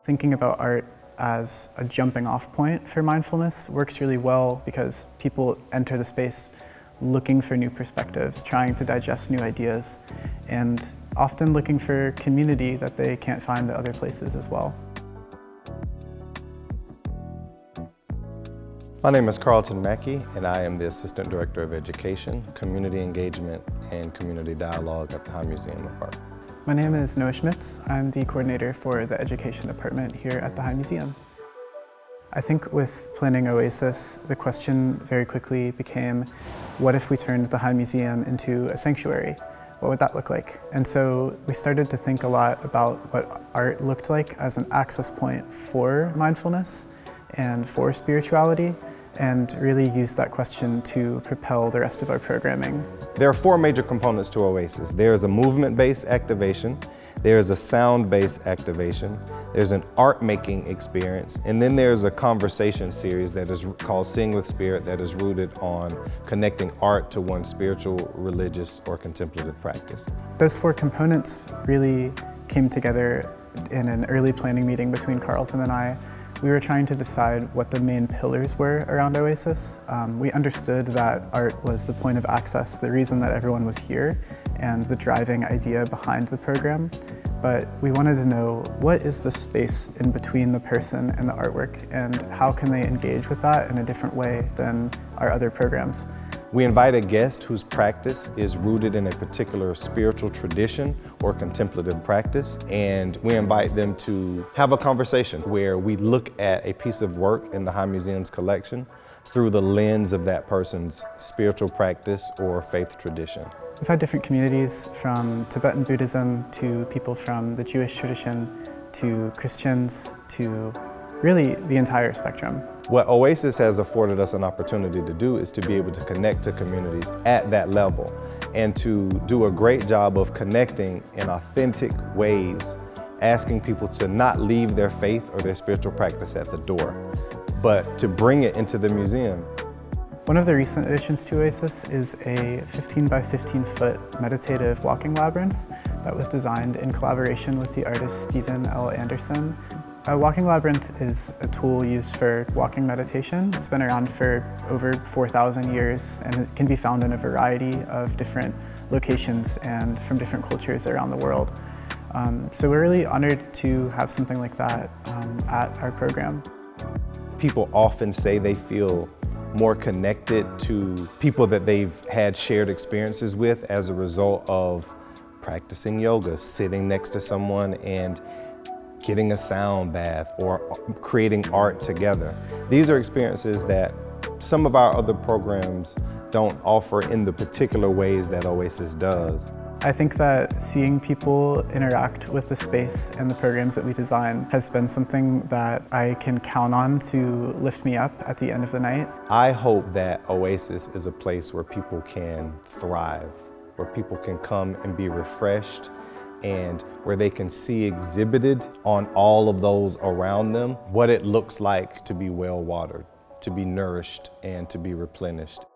Thinking about art as a jumping off point for mindfulness works really well because people enter the space looking for new perspectives, trying to digest new ideas, and often looking for community that they can't find at other places as well. My name is Carlton Mackey, and I am the Assistant Director of Education, Community Engagement, and Community Dialogue at the High Museum of Art. My name is Noa Schmitz. I'm the coordinator for the Education Department here at the High Museum. I think with planning Oasis, the question very quickly became, what if we turned the High Museum into a sanctuary? What would that look like? And so we started to think a lot about what art looked like as an access point for mindfulness and for spirituality, and really use that question to propel the rest of our programming. There are four major components to Oasis. There's a movement-based activation, there's a sound-based activation, there's an art-making experience, and then there's a conversation series that is called Sing with Spirit that is rooted on connecting art to one's spiritual, religious, or contemplative practice. Those four components really came together in an early planning meeting between Carlton and I. We were trying to decide what the main pillars were around Oasis. We understood that art was the point of access, the reason that everyone was here, and the driving idea behind the program. But we wanted to know, what is the space in between the person and the artwork, and how can they engage with that in a different way than our other programs? We invite a guest whose practice is rooted in a particular spiritual tradition or contemplative practice, and we invite them to have a conversation where we look at a piece of work in the High Museum's collection through the lens of that person's spiritual practice or faith tradition. We've had different communities, from Tibetan Buddhism to people from the Jewish tradition to Christians to really the entire spectrum. What Oasis has afforded us an opportunity to do is to be able to connect to communities at that level and to do a great job of connecting in authentic ways, asking people to not leave their faith or their spiritual practice at the door, but to bring it into the museum. One of the recent additions to Oasis is a 15 by 15 foot meditative walking labyrinth that was designed in collaboration with the artist Stephen L. Anderson. A walking labyrinth is a tool used for walking meditation. It's been around for over 4,000 years, and it can be found in a variety of different locations and from different cultures around the world. So we're really honored to have something like that at our program. People often say they feel more connected to people that they've had shared experiences with as a result of practicing yoga, sitting next to someone and getting a sound bath or creating art together. These are experiences that some of our other programs don't offer in the particular ways that Oasis does. I think that seeing people interact with the space and the programs that we design has been something that I can count on to lift me up at the end of the night. I hope that Oasis is a place where people can thrive, where people can come and be refreshed, and where they can see exhibited on all of those around them what it looks like to be well watered, to be nourished, and to be replenished.